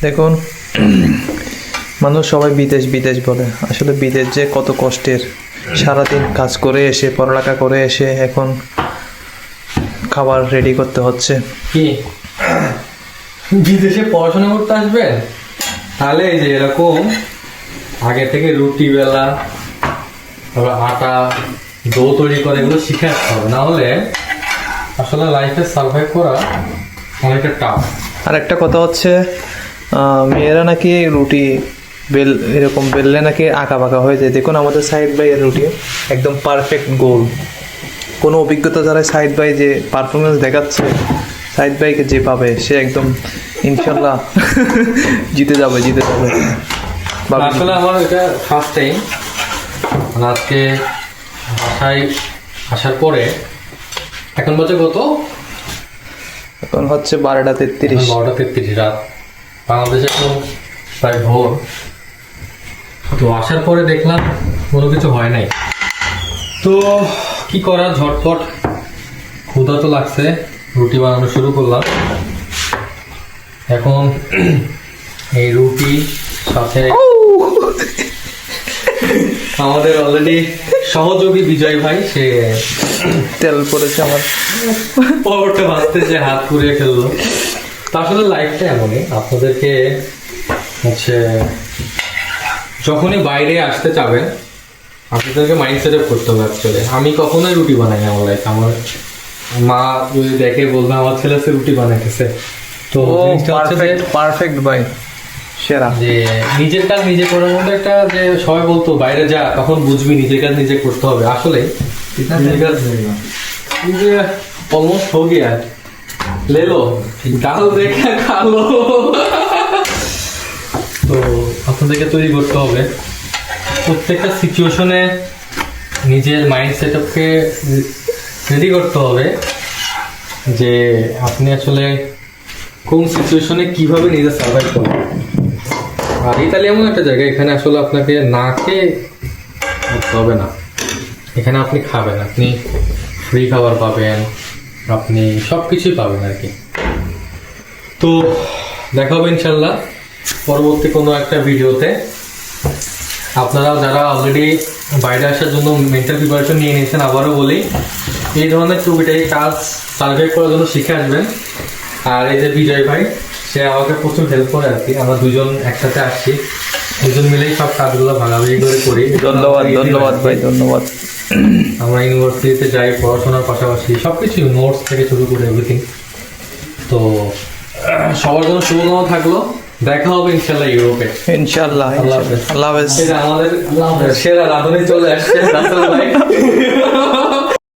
দেখুন, মানুষ সবাই বিদেশ বিদেশ বলে, আসলে বিদেশ যে কত কষ্টের। সারাদিন কাজ করে এসে, পড়ালেখা করে এসে এখন খাবার রেডি করতে হচ্ছে। কি বিদেশে পড়াশোনা করতে আসবেন? তাহলে এই যে এরকম আগে থেকে রুটি বেলা, তারপর আটা, ডো তৈরি করে এগুলো শিখে আসতে হবে, না হলে আসলে লাইফে সার্ভাইভ করা অনেকটা টাফ। আর একটা কথা হচ্ছে, মেয়েরা নাকি রুটি এরকম বেললে নাকি আঁকা বাঁকা হয়ে যায়। দেখুন আমাদের সাইড বাইয়ের রুটি একদম পারফেক্ট গোল। কোনো অভিজ্ঞতা ছাড়া সাইড বাই যে পারফরমেন্স দেখাচ্ছে, সাইড বাইকে যে পাবে সে একদম ইনশাল্লাহ জিতে যাবে। আসলে আমার এটা ফার্স্ট টাইম। আজকে বাসায় আসার পরে এখন বাজে কত? এখন হচ্ছে 12:33। 12:33 রাত, বাংলাদেশে তো প্রায় ভোর। তো আসার পরে দেখলাম কোনো কিছু হয় নাই, তো কি করা, ঝটপট ক্ষুধা তো লাগছে, রুটি বানানো শুরু করলাম। এখন এই রুটি সাথে আমাদের অলরেডি সহযোগী বিজয় ভাই, সে তেল পড়েছে আমার পরোটা ভাজতে যে হাত পুড়িয়ে ফেললো। তো আসলে লাইফটা এমনই, আপনাদেরকে হচ্ছে যখনই বাইরে আসতে চাবেন আপনাদেরকে মাইন্ড সেট আপ করতে হবে। অ্যাকচুয়ালি আমি কখনোই রুটি বানাই না আমার লাইফে। আমার মা যদি দেখে বলবে আমার ছেলে সে রুটি বানাইতেছে। তো জিনিসটা হচ্ছে যে পারফেক্ট ভাই, সেরা। যে নিজের কাজ নিজে করার মধ্যে একটা, যে সবাই বলতো বাইরে যা তখন বুঝবি নিজের কাজ নিজে করতে হবে। আসলে নিজের কাজ অলমোস্ট हो गया, ले लो ডাল দেখে খালো। তো আপনাদেরকে তৈরি করতে হবে প্রত্যেকটা সিচুয়েশনে, নিজের মাইন্ড সেট আপকে রেডি করতে হবে যে আপনি আসলে কোন সিচুয়েশনে কিভাবে নিজে সার্ভাইভ করবেন। আর ইতালি এমন একটা জায়গা, এখানে আসলে আপনাকে না খেয়ে উঠতে হবে না। এখানে আপনি খাবেন, আপনি ফ্রি খাবার পাবেন, আপনি সব কিছুই পাবেন আর কি। তো দেখা হবে ইনশাল্লাহ পরবর্তী কোনো একটা ভিডিওতে। আপনারাও যারা অলরেডি বাইরে আসার জন্য মেন্টাল প্রিপারেশন নিয়ে নিয়েছেন, আবারও বলি এই ধরনের টুকিটাকি কাজ সার্ভাইভ করার জন্য শিখে আসবেন। আর এই যে বিজয় ভাই, সে আমাকে প্রচুর হেল্প করে আর কি। আমরা দুজন একসাথে আসছি, দুজন মিলেই সব কাজগুলো ভাগাভাগি করে করি। ধন্যবাদ ভাই, ধন্যবাদ। আমরা ইউনিভার্সিটিতে যাই পড়াশোনার পাশাপাশি সবকিছু, নোটস থেকে শুরু করে এভরিথিং। তো সবার জন্য শুভকামনা থাকলো, দেখা হবে ইনশাল্লাহ ইউরোপে। ইনশাল্লাহ, আল্লাহ হাফেজ। আল্লাহ হাফেজ। আমাদের সেরা রাঁধুনি চলে আসছে রাসেল ভাই।